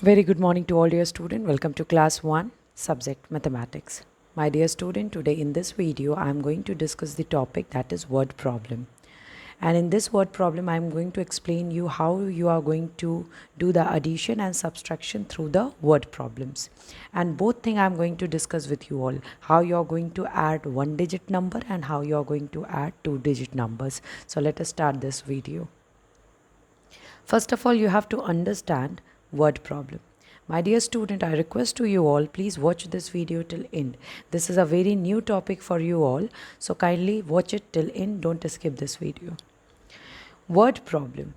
Very good morning to all dear student. Welcome to class 1 subject mathematics. My dear student, today in this video I am going to discuss the topic that is word problem. And in this word problem I am going to explain you how you are going to do the addition and subtraction through the word problems. And both thing I am going to discuss with you all, how you are going to add one digit number and how you are going to add two digit numbers. So let us start this video. First of all, you have to understand word problem. My dear student, I request to you all, please watch this video till end. This is a very new topic for you all, so kindly watch it till end. Don't skip this video. Word problem.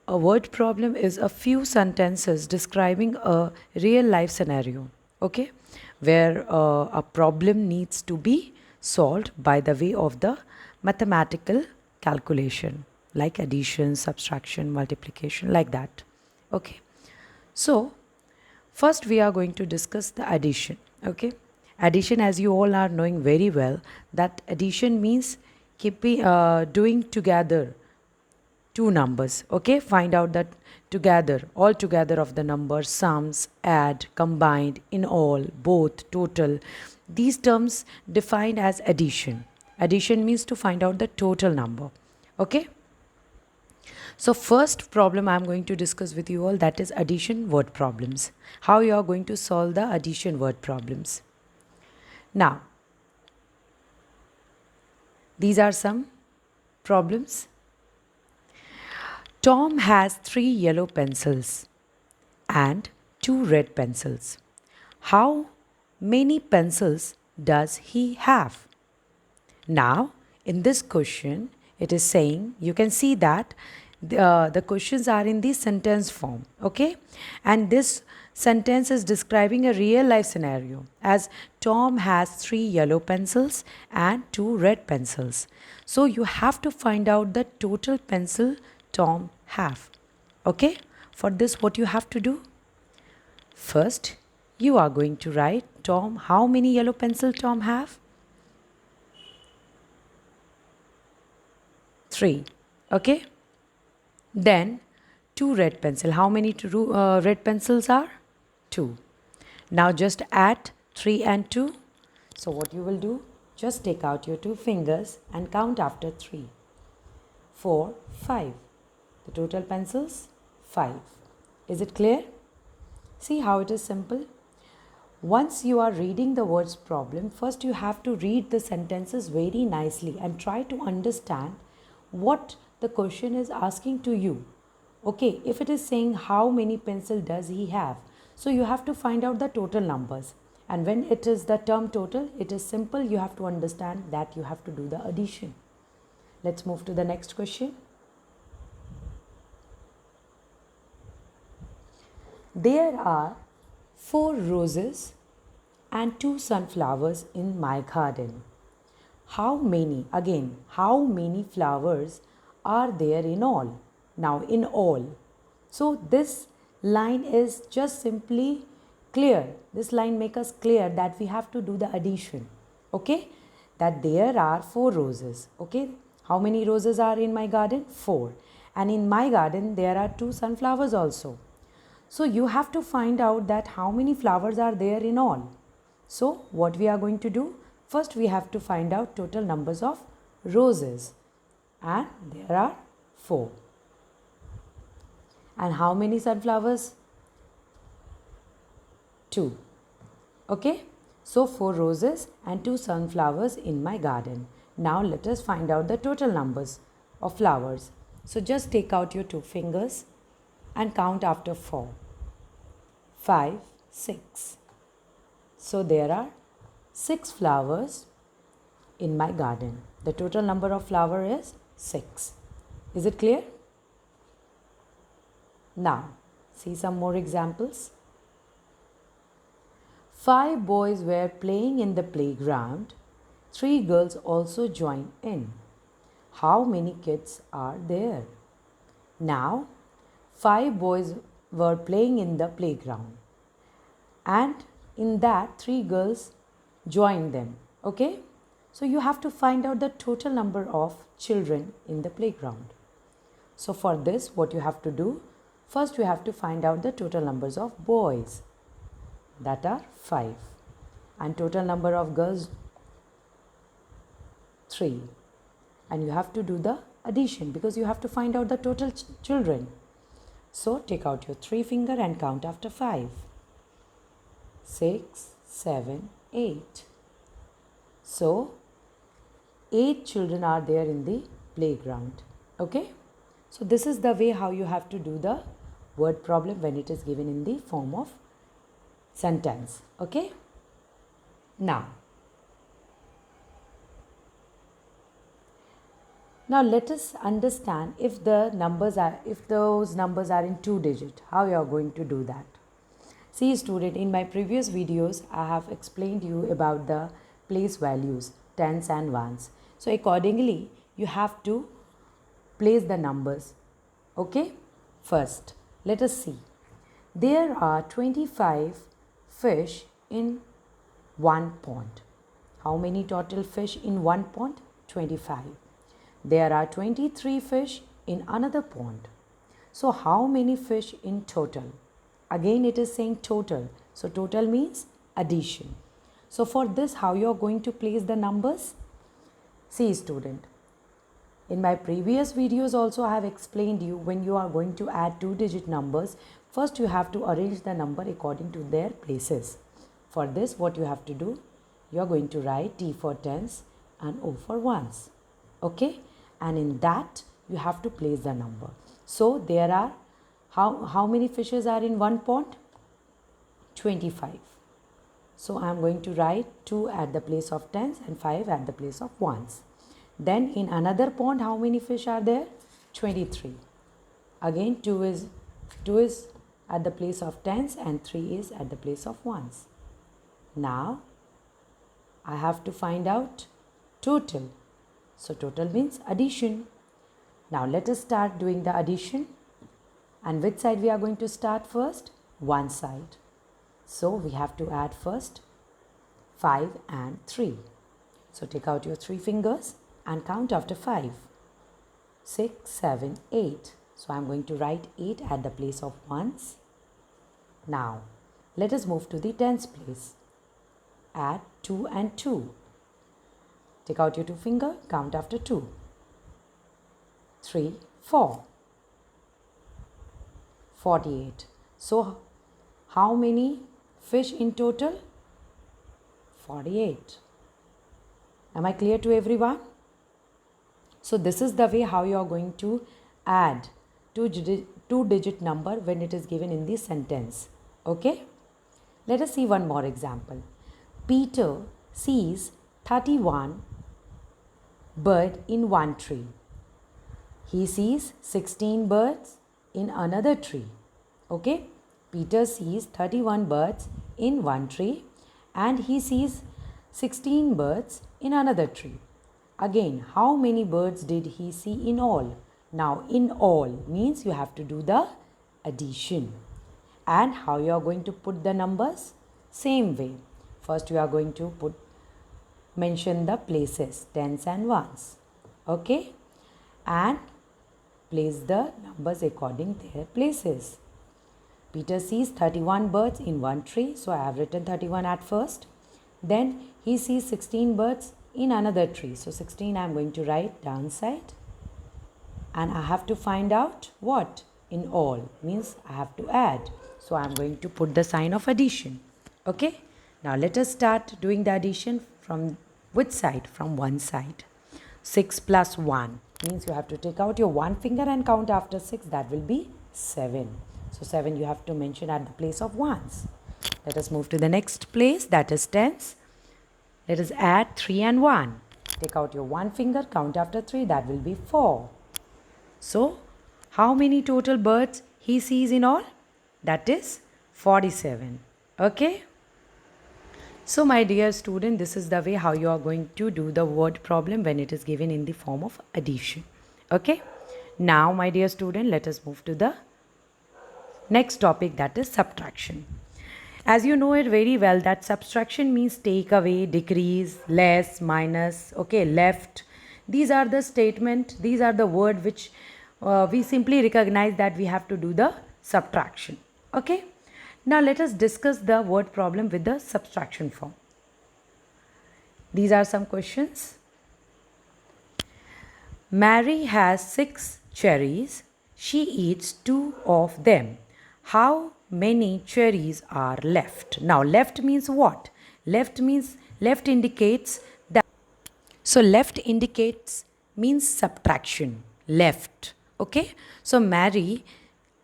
A word problem is a few sentences describing a real life scenario, okay, where a problem needs to be solved by the way of the mathematical calculation, like addition, subtraction, multiplication, like that. Okay, so first we are going to discuss the addition. Okay, addition, as you all are knowing very well, that addition means keeping doing together two numbers. Okay, find out that together, all together of the numbers, sums, add, combined, in all, both, total. These terms defined as addition. Addition means to find out the total number. Okay, so first problem I am going to discuss with you all, that is addition word problems. How you are going to solve the addition word problems. Now, these are some problems. Tom has 3 yellow pencils and 2 red pencils. How many pencils does he have? Now, in this question, it is saying, you can see that the questions are in the sentence form, okay? And this sentence is describing a real life scenario, as Tom has 3 yellow pencils and 2 red pencils. So you have to find out the total pencil Tom have. Okay, for this what you have to do? First, you are going to write Tom, how many yellow pencil Tom have? 3. Okay, then 2 red pencil. How many red pencils are? 2. Now just add 3 and 2. So what you will do? Just take out your 2 fingers and count after 3. 4, 5. The total pencils? 5. Is it clear? See how it is simple? Once you are reading the words problem, first you have to read the sentences very nicely and try to understand what the question is asking to you. Okay, if it is saying how many pencil does he have, so you have to find out the total numbers. And when it is the term total, it is simple. You have to understand that you have to do the addition. Let's move to the next question. There are 4 roses and 2 sunflowers in my garden. How many, again, how many flowers are there in all? Now, in all. So, this line is just simply clear. This line makes us clear that we have to do the addition. Okay? That there are 4 roses. Okay? How many roses are in my garden? 4. And in my garden, there are 2 sunflowers also. So you have to find out that how many flowers are there in all. So what we are going to do? First we have to find out total numbers of roses. And there are 4. And how many sunflowers? 2. Okay. So 4 roses and 2 sunflowers in my garden. Now let us find out the total numbers of flowers. So just take out your 2 fingers and count after 4. 5, 6. So there are 6 flowers in my garden. The total number of flowers is 6. Is it clear? Now, see some more examples. 5 boys were playing in the playground. 3 girls also joined in. How many kids are there? Now, 5 boys were playing in the playground, and in that 3 girls joined them. Okay, so you have to find out the total number of children in the playground. So for this, what you have to do? First, you have to find out the total numbers of boys, that are 5, and total number of girls 3, and you have to do the addition because you have to find out the total children. So take out your 3 finger and count after 5. 6, 7, 8. So 8 children are there in the playground. Okay, so this is the way how you have to do the word problem when it is given in the form of sentence. Okay, now let us understand if those numbers are in 2 digit, how you are going to do that. See student, in my previous videos I have explained you about the place values, tens and ones. So accordingly you have to place the numbers. Okay, first let us see. There are 25 fish in one pond. How many total fish in one pond? 25. There are 23 fish in another pond. So how many fish in total? Again it is saying total. So total means addition. So for this, how you are going to place the numbers? See student, in my previous videos also I have explained you when you are going to add 2-digit numbers, first you have to arrange the number according to their places. For this, what you have to do? You are going to write T for tens and O for ones. Okay, and in that you have to place the number. So there are how many fishes are in one pond? 25. So I am going to write 2 at the place of tens and 5 at the place of ones. Then in another pond, how many fish are there? 23. Again 2 is at the place of tens and 3 is at the place of ones. Now I have to find out total. So total means addition. Now let us start doing the addition. And which side we are going to start first? One side. So we have to add first 5 and 3. So take out your 3 fingers and count after 5. 6, 7, 8. So I am going to write 8 at the place of ones. Now let us move to the tens place. Add 2 and 2. Take out your 2 finger, count after 2. 3, 4. 48. So how many fish in total? 48. Am I clear to everyone? So this is the way how you are going to add 2-digit number when it is given in the sentence. Okay? Let us see one more example. Peter sees 31 birds in one tree. He sees 16 birds in another tree. Okay, Peter sees 31 birds in one tree and he sees 16 birds in another tree. Again, how many birds did he see in all? Now in all means you have to do the addition. And how you are going to put the numbers? Same way. First you are going to mention the places, tens and ones. Okay, and place the numbers according to their places. Peter sees 31 birds in one tree. So I have written 31 at first. Then he sees 16 birds in another tree. So 16 I am going to write downside. And I have to find out what? In all means I have to add. So I am going to put the sign of addition. Okay. Now let us start doing the addition from which side? From one side. 6 plus 1 means you have to take out your 1 finger and count after 6. That will be 7. So 7 you have to mention at the place of ones. Let us move to the next place, that is tens. Let us add 3 and 1. Take out your 1 finger, count after 3. That will be 4. So how many total birds he sees in all? That is 47. Okay. So my dear student, this is the way how you are going to do the word problem when it is given in the form of addition. Okay. Now my dear student, let us move to the next topic, that is subtraction. As you know it very well that subtraction means take away, decrease, less, minus, okay, left. These are the word which we simply recognize that we have to do the subtraction. Okay. Now let us discuss the word problem with the subtraction form. These are some questions. Mary has 6 cherries. She eats 2 of them. How many cherries are left? Now, left means what? Left indicates that. So, left indicates means subtraction. Left. Okay. So, Mary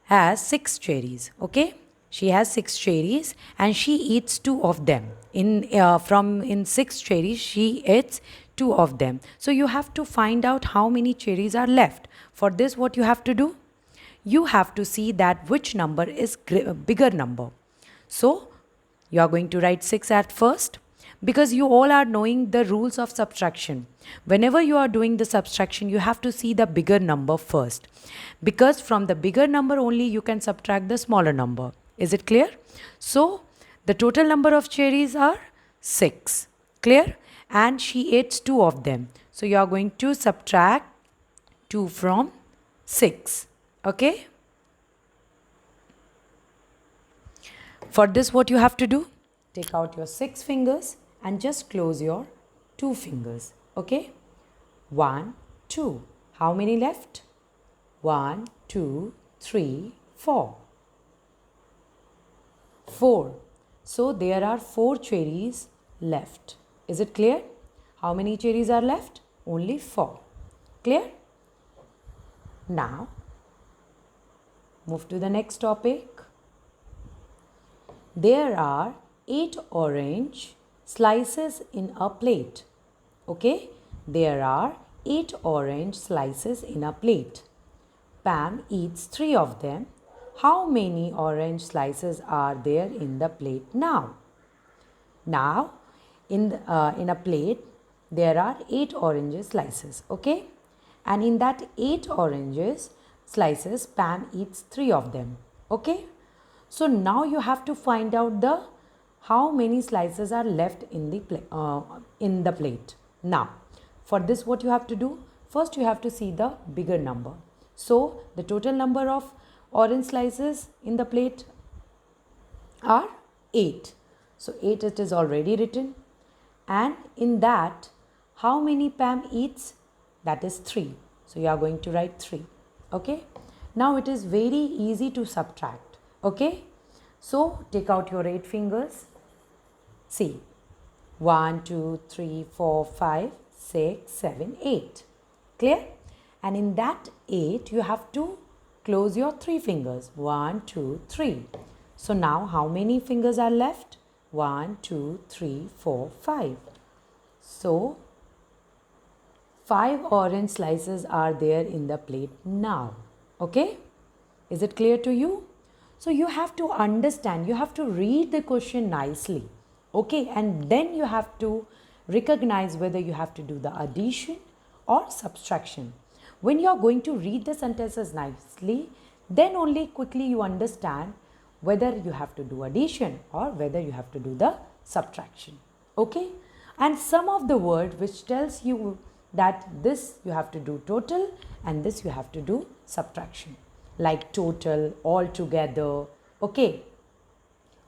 has 6 cherries. Okay. She has 6 cherries and she eats 2 of them. In 6 cherries, she eats 2 of them. So you have to find out how many cherries are left. For this, what you have to do? You have to see that which number is bigger number. So you are going to write 6 at first, because you all are knowing the rules of subtraction. Whenever you are doing the subtraction, you have to see the bigger number first, because from the bigger number only you can subtract the smaller number. Is it clear? So the total number of cherries are 6. Clear? And she ate 2 of them. So you are going to subtract 2 from 6. Okay? For this, what you have to do? Take out your 6 fingers and just close your 2 fingers. Okay? 1, 2. How many left? 1, 2, 3, 4. 4. So there are 4 cherries left. Is it clear? How many cherries are left? Only 4. Clear? Now, move to the next topic. There are 8 orange slices in a plate. Okay? There are 8 orange slices in a plate. Pam eats 3 of them. How many orange slices are there in the plate now? Now, in a plate, there are 8 orange slices. Okay? And in that 8 oranges slices, Pam eats 3 of them. Okay? So now you have to find out the how many slices are left in the plate. Now, for this, what you have to do? First, you have to see the bigger number. So the total number of orange slices in the plate are 8. So 8 it is already written. And in that, how many Pam eats? That is 3. So you are going to write 3. Okay. Now it is very easy to subtract. Okay. So take out your 8 fingers. See. 1, 2, 3, 4, 5, 6, 7, 8. Clear? And in that 8, you have to close your 3 fingers. 1, 2, 3. So now how many fingers are left? 1, 2, 3, 4, 5. So 5 orange slices are there in the plate now. Okay? Is it clear to you? So you have to understand, you have to read the question nicely. Okay? And then you have to recognize whether you have to do the addition or subtraction. When you are going to read the sentences nicely, then only quickly you understand whether you have to do addition or whether you have to do the subtraction. Okay? And some of the word which tells you that this you have to do total and this you have to do subtraction. Like total, altogether, okay?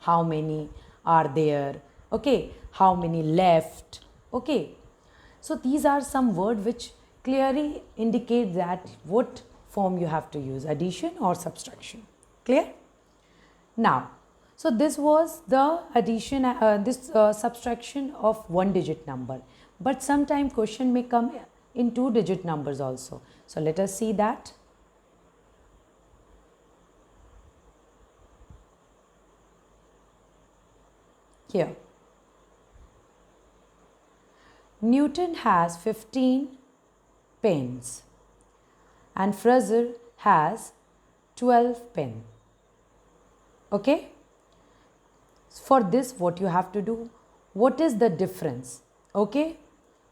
How many are there? Okay? How many left? Okay? So these are some words which clearly indicate that what form you have to use, addition or subtraction. Clear? Now, so this was the addition, subtraction of 1-digit number. But sometime question may come in 2-digit numbers also. So let us see that. Here. Newton has 15 pens and Fraser has 12 pens. Okay? For this, what you have to do? What is the difference? Okay?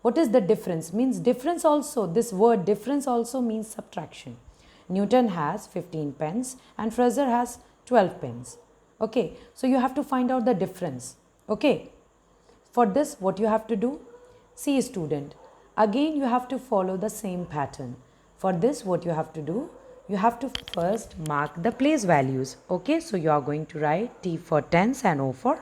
What is the difference? Means difference also, this word difference also means subtraction. Newton has 15 pens and Fraser has 12 pens. Okay? So you have to find out the difference. Okay? For this, what you have to do? See, student, again you have to follow the same pattern. For this, what you have to do? you have to first mark the place values. Okay, so you are going to write T for tens and O for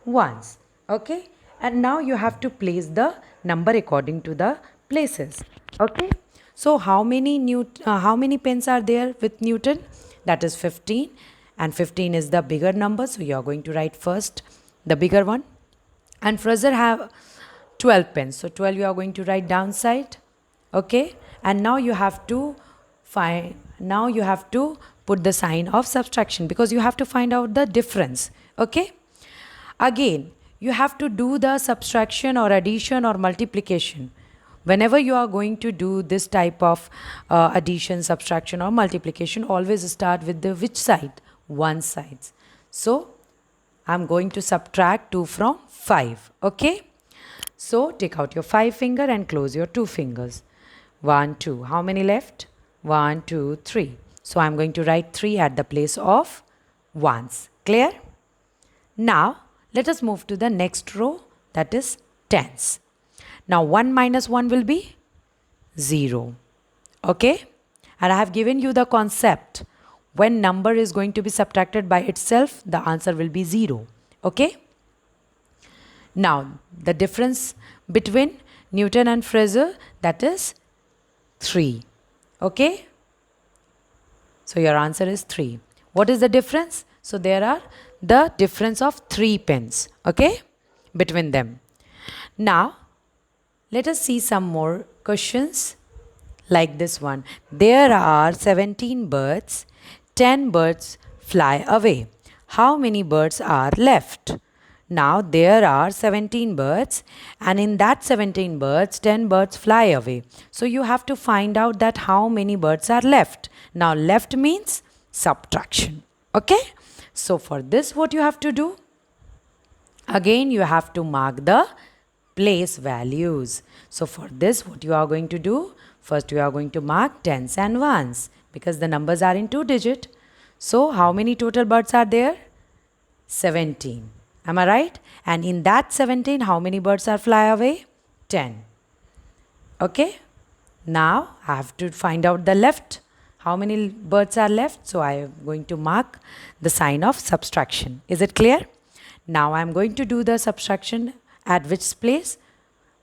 ones. Okay, and now you have to place the number according to the places. Okay, so how many pens are there with Newton? That is 15, and 15 is the bigger number, so you are going to write first the bigger one. And Fraser have 12 pens, so 12 you are going to write downside. Okay, and now you have to put the sign of subtraction because you have to find out the difference. Okay, again you have to do the subtraction or addition or multiplication. Whenever you are going to do this type of addition, subtraction or multiplication, always start with the which side? One side. So I'm going to subtract 2 from 5. Okay, so take out your 5 finger and close your 2 fingers. 1, 2. How many left? 1, 2, 3. So I'm going to write 3 at the place of ones. Clear? Now let us move to the next row, that is tens. Now 1 minus 1 will be 0. Okay? And I have given you the concept. When number is going to be subtracted by itself, the answer will be 0. Okay? Now the difference between Newton and Fraser, that is 3. Okay? So your answer is 3. What is the difference? So there are the difference of 3 pens. Okay? Between them. Now let us see some more questions like this one. There are 17 birds. 10 birds fly away. How many birds are left? Now there are 17 birds, and in that 17 birds, 10 birds fly away. So you have to find out that how many birds are left. Now left means subtraction. Okay? So for this, what you have to do? Again, you have to mark the place values. So for this, what you are going to do? First, you are going to mark tens and ones because the numbers are in 2 digit. So how many total birds are there? 17. Am I right? And in that 17, how many birds are fly away? 10. Okay. Now I have to find out the left. How many birds are left? So I am going to mark the sign of subtraction. Is it clear? Now I am going to do the subtraction at which place?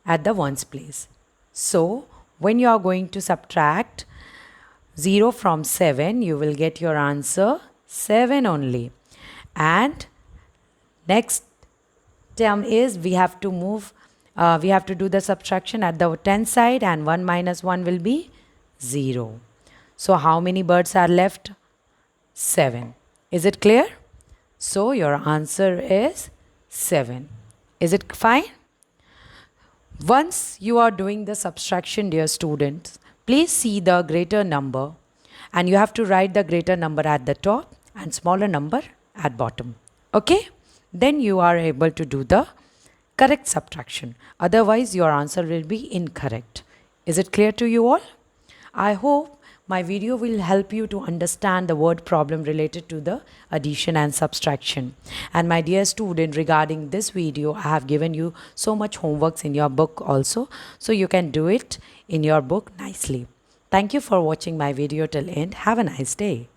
At the ones place. So when you are going to subtract 0 from 7, you will get your answer 7 only. And next term is we have to do the subtraction at the 10 side, and 1 minus 1 will be 0. So how many birds are left? 7. Is it clear? So your answer is 7. Is it fine? Once you are doing the subtraction, dear students, please see the greater number, and you have to write the greater number at the top and smaller number at bottom. Okay? Then you are able to do the correct subtraction. Otherwise, your answer will be incorrect. Is it clear to you all? I hope my video will help you to understand the word problem related to the addition and subtraction. And my dear student, regarding this video, I have given you so much homeworks in your book also. So you can do it in your book nicely. Thank you for watching my video till end. Have a nice day.